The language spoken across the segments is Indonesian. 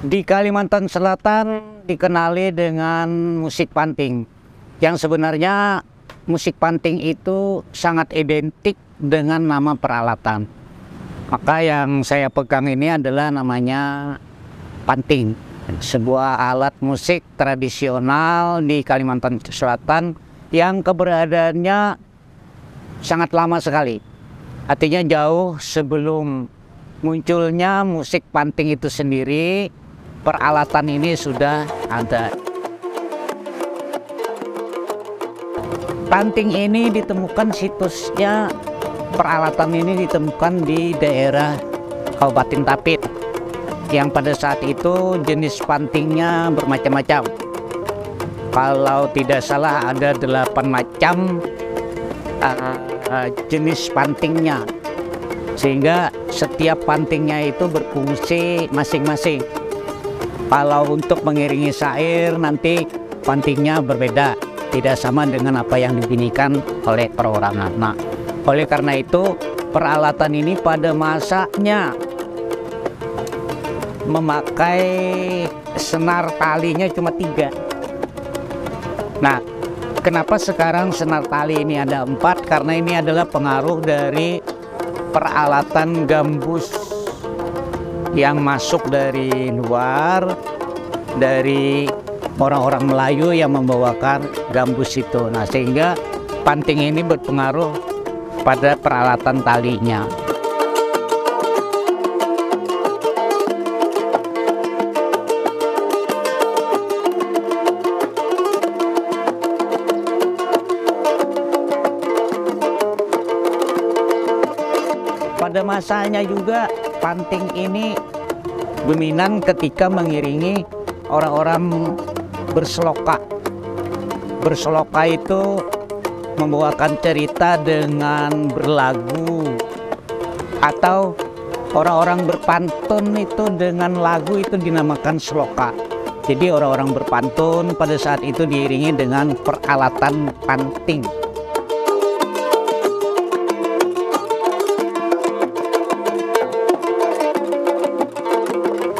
Di Kalimantan Selatan dikenali dengan musik panting, yang sebenarnya musik panting itu sangat identik dengan nama peralatan. Maka yang saya pegang ini adalah namanya panting, sebuah alat musik tradisional di Kalimantan Selatan yang keberadaannya sangat lama sekali. Artinya jauh sebelum munculnya musik panting itu sendiri, peralatan ini sudah ada. Panting ini ditemukan situsnya, peralatan ini ditemukan di daerah Kabupaten Tapit, yang pada saat itu jenis pantingnya bermacam-macam. Kalau tidak salah ada 8 macam jenis pantingnya, sehingga setiap pantingnya itu berfungsi masing-masing. Kalau untuk mengiringi syair nanti pantingnya berbeda, tidak sama dengan apa yang dibunyikan oleh perorangan. Nah, oleh karena itu peralatan ini pada masanya memakai senar talinya cuma 3. Nah, kenapa sekarang senar tali ini ada 4? Karena ini adalah pengaruh dari peralatan gambus yang masuk dari luar, dari orang-orang Melayu yang membawakan gambus itu. Nah, sehingga panting ini berpengaruh pada peralatan talinya. Pada masanya juga panting ini dominan ketika mengiringi orang-orang berseloka. Berseloka itu membawakan cerita dengan berlagu, atau orang-orang berpantun itu dengan lagu itu dinamakan seloka. Jadi orang-orang berpantun pada saat itu diiringi dengan peralatan panting.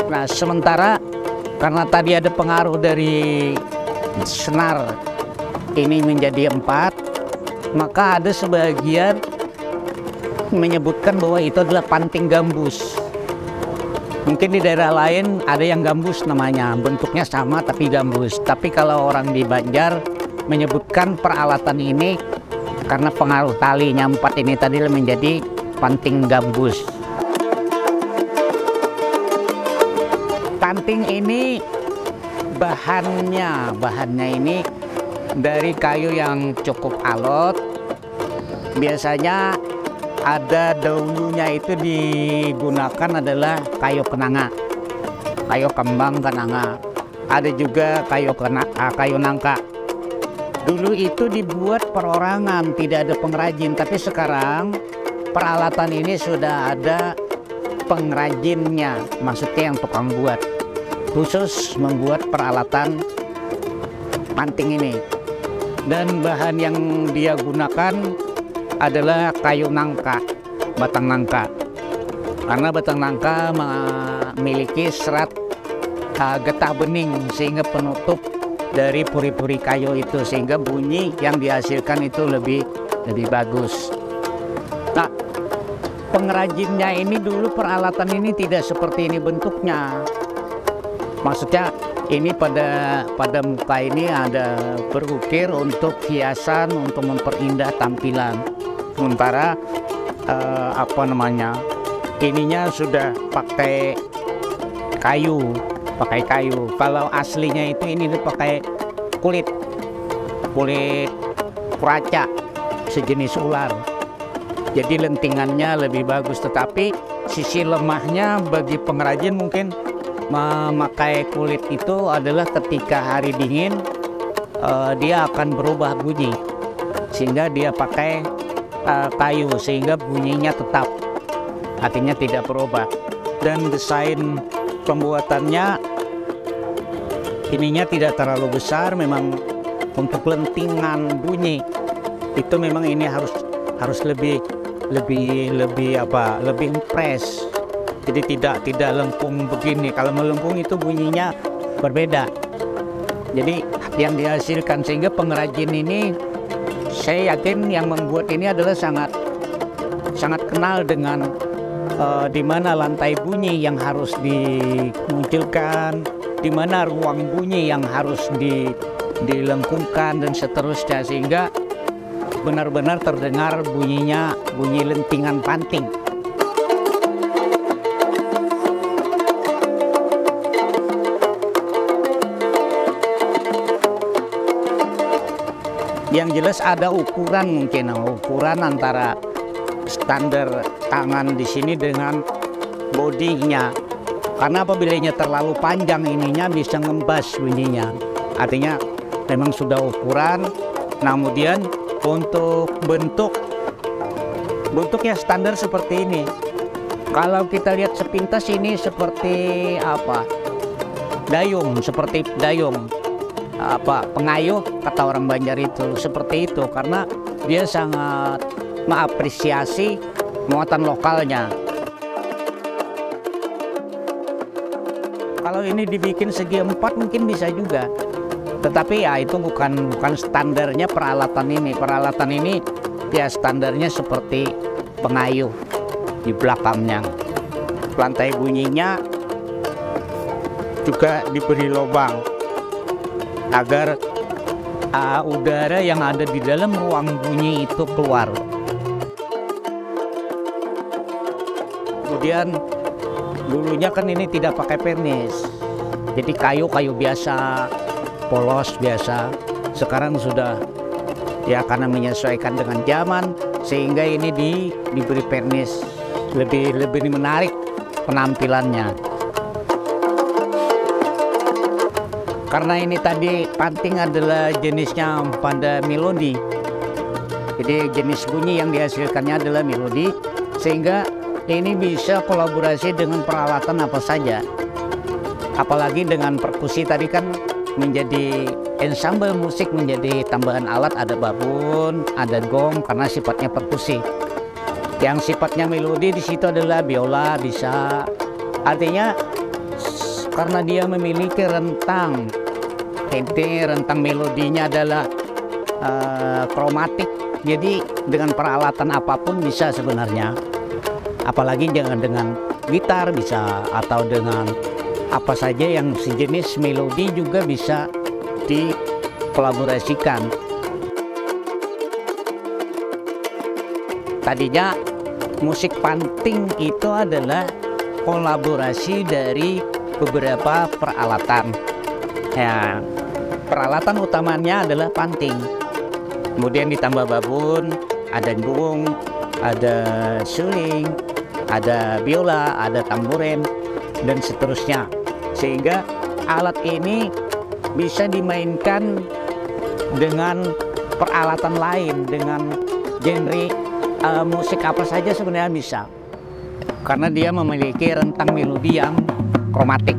Nah, sementara karena tadi ada pengaruh dari senar ini menjadi 4, maka ada sebagian menyebutkan bahwa itu adalah panting gambus. Mungkin di daerah lain ada yang gambus namanya, bentuknya sama tapi gambus. Tapi kalau orang di Banjar menyebutkan peralatan ini karena pengaruh talinya 4 ini tadi menjadi panting gambus. Panting ini bahannya ini dari kayu yang cukup alot. Biasanya ada dahulunya itu digunakan adalah kayu kenanga, kayu kembang kenanga. Ada juga kayu nangka. Dulu itu dibuat perorangan, tidak ada pengrajin. Tapi sekarang peralatan ini sudah ada pengrajinnya, maksudnya yang tukang buat, khusus membuat peralatan panting ini. Dan bahan yang dia gunakan adalah kayu nangka, batang nangka. Karena batang nangka memiliki serat getah bening sehingga penutup dari puri-puri kayu itu, sehingga bunyi yang dihasilkan itu lebih bagus. Nah, pengrajinnya ini dulu peralatan ini tidak seperti ini bentuknya. Maksudnya ini pada muka ini ada berukir untuk hiasan, untuk memperindah tampilan. Sementara ininya sudah pakai kayu. Kalau aslinya itu ini pakai kulit kuraca, sejenis ular. Jadi lentingannya lebih bagus, tetapi sisi lemahnya bagi pengrajin mungkin memakai kulit itu adalah ketika hari dingin dia akan berubah bunyi, sehingga dia pakai kayu sehingga bunyinya tetap, artinya tidak berubah. Dan desain pembuatannya ininya tidak terlalu besar, memang untuk lentingan bunyi itu memang ini harus lebih impress. Jadi tidak lengkung begini. Kalau melengkung itu bunyinya berbeda. Jadi yang dihasilkan, sehingga pengrajin ini, saya yakin yang membuat ini adalah sangat kenal dengan di mana lantai bunyi yang harus dimunculkan, di mana ruang bunyi yang harus dilengkungkan dan seterusnya, sehingga benar-benar terdengar bunyinya bunyi lentingan panting. Yang jelas ada ukuran, mungkin ukuran antara standar tangan di sini dengan bodinya. Karena apabila terlalu panjang ininya bisa ngembas bunyinya. Artinya memang sudah ukuran. Nah, kemudian untuk bentuknya standar seperti ini. Kalau kita lihat sepintas ini seperti apa? Dayung, seperti dayung. Pengayuh kata orang Banjar itu, seperti itu, karena dia sangat mengapresiasi muatan lokalnya. Kalau ini dibikin segi 4 mungkin bisa juga, tetapi ya itu bukan standarnya peralatan ini. Peralatan ini ya standarnya seperti pengayuh di belakangnya. Lantai bunyinya juga diberi lubang agar udara yang ada di dalam ruang bunyi itu keluar. Kemudian dulunya kan ini tidak pakai pernis, jadi kayu biasa, polos biasa. Sekarang sudah ya karena menyesuaikan dengan zaman, sehingga ini diberi pernis, lebih menarik penampilannya. Karena ini tadi panting adalah jenisnya pada melodi, jadi jenis bunyi yang dihasilkannya adalah melodi, sehingga ini bisa kolaborasi dengan peralatan apa saja. Apalagi dengan perkusi tadi kan menjadi ensemble musik, menjadi tambahan alat, ada babon, ada gong karena sifatnya perkusi. Yang sifatnya melodi di situ adalah biola bisa. Artinya karena dia memiliki rentang melodinya adalah kromatik, jadi dengan peralatan apapun bisa sebenarnya. Apalagi jangan dengan gitar bisa, atau dengan apa saja yang sejenis melodi juga bisa dikolaborasikan. Tadinya musik panting itu adalah kolaborasi dari beberapa peralatan. Ya, peralatan utamanya adalah panting, kemudian ditambah babon, ada gong, ada suling, ada biola, ada tamborin, dan seterusnya, sehingga alat ini bisa dimainkan dengan peralatan lain, dengan genre musik apa saja sebenarnya bisa, karena dia memiliki rentang melodi yang kromatik.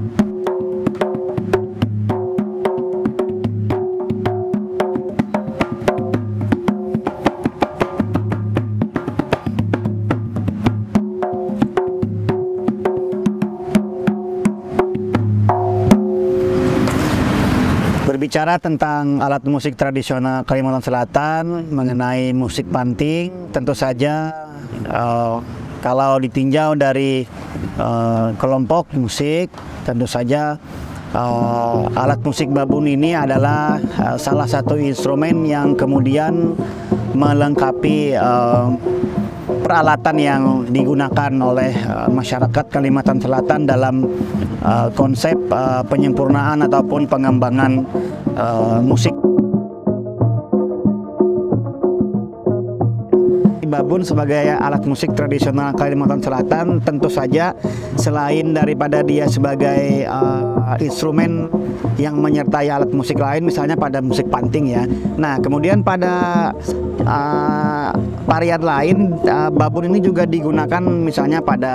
Berbicara tentang alat musik tradisional Kalimantan Selatan, mengenai musik panting, tentu saja kalau ditinjau dari kelompok musik, tentu saja alat musik babon ini adalah salah satu instrumen yang kemudian melengkapi peralatan yang digunakan oleh masyarakat Kalimantan Selatan dalam konsep penyempurnaan ataupun pengembangan musik. Babon sebagai alat musik tradisional Kalimantan Selatan, tentu saja selain daripada dia sebagai instrumen yang menyertai alat musik lain, misalnya pada musik panting ya. Nah, kemudian pada varian lain, babon ini juga digunakan misalnya pada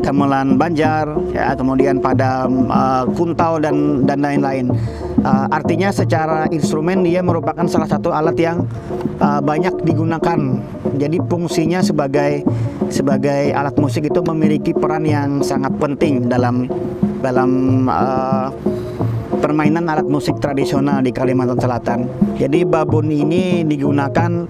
gamelan Banjar, ya, kemudian pada kuntau dan lain-lain. Artinya secara instrumen dia merupakan salah satu alat yang banyak digunakan. Jadi fungsinya sebagai alat musik itu memiliki peran yang sangat penting dalam permainan alat musik tradisional di Kalimantan Selatan. Jadi babon ini digunakan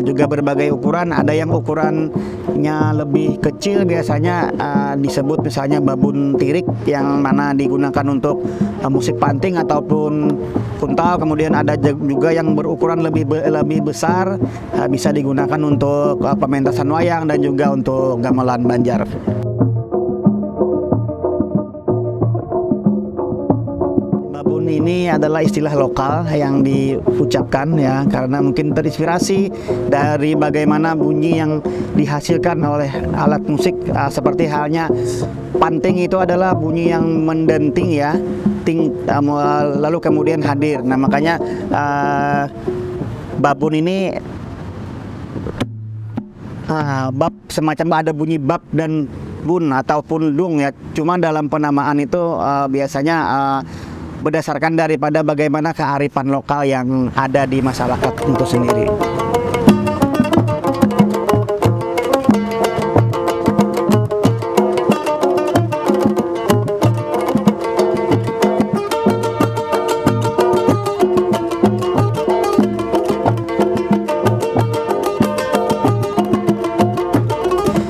juga berbagai ukuran. Ada yang ukurannya lebih kecil, biasanya disebut misalnya babon tirik, yang mana digunakan untuk musik panting ataupun kuntal. Kemudian ada juga yang berukuran lebih besar, bisa digunakan untuk pementasan wayang dan juga untuk gamelan Banjar. Ini adalah istilah lokal yang diucapkan ya, karena mungkin terinspirasi dari bagaimana bunyi yang dihasilkan oleh alat musik, seperti halnya panting itu adalah bunyi yang mendenting ya, lalu kemudian hadir. Nah makanya babon ini bab, semacam ada bunyi bab dan bun ataupun dung ya. Cuma dalam penamaan itu biasanya berdasarkan daripada bagaimana kearifan lokal yang ada di masyarakat itu sendiri.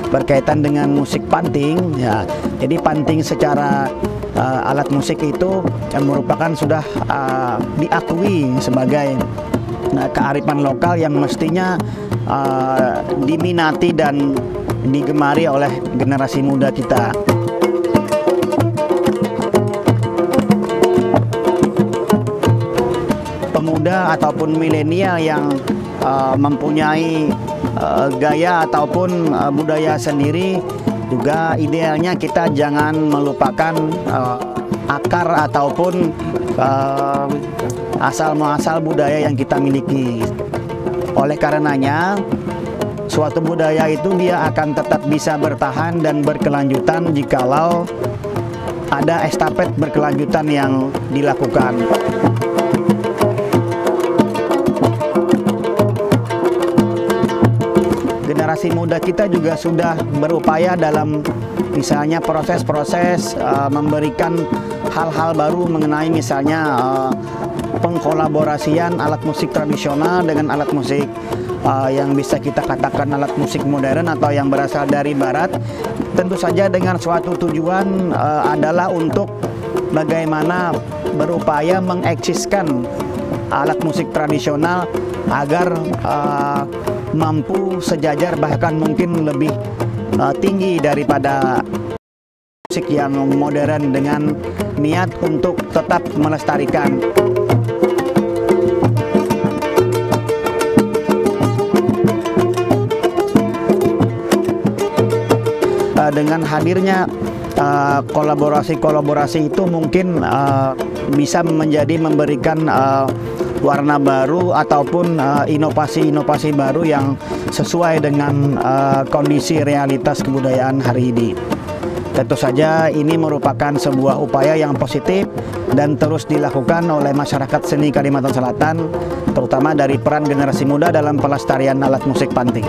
Berkaitan dengan musik panting ya, jadi panting secara alat musik itu merupakan sudah diakui sebagai kearifan lokal yang mestinya diminati dan digemari oleh generasi muda kita. Pemuda ataupun milenial yang mempunyai gaya ataupun budaya sendiri, juga idealnya kita jangan melupakan akar ataupun asal-muasal budaya yang kita miliki. Oleh karenanya, suatu budaya itu dia akan tetap bisa bertahan dan berkelanjutan jikalau ada estafet berkelanjutan yang dilakukan. Generasi muda kita juga sudah berupaya dalam misalnya proses-proses memberikan hal-hal baru mengenai misalnya pengkolaborasian alat musik tradisional dengan alat musik yang bisa kita katakan alat musik modern atau yang berasal dari barat. Tentu saja dengan suatu tujuan adalah untuk bagaimana berupaya mengeksiskan alat musik tradisional agar mampu sejajar bahkan mungkin lebih tinggi daripada musik yang modern, dengan niat untuk tetap melestarikan. Dengan hadirnya kolaborasi-kolaborasi itu mungkin bisa memberikan warna baru ataupun inovasi-inovasi baru yang sesuai dengan kondisi realitas kebudayaan hari ini. Tentu saja ini merupakan sebuah upaya yang positif dan terus dilakukan oleh masyarakat seni Kalimantan Selatan, terutama dari peran generasi muda dalam pelestarian alat musik panting.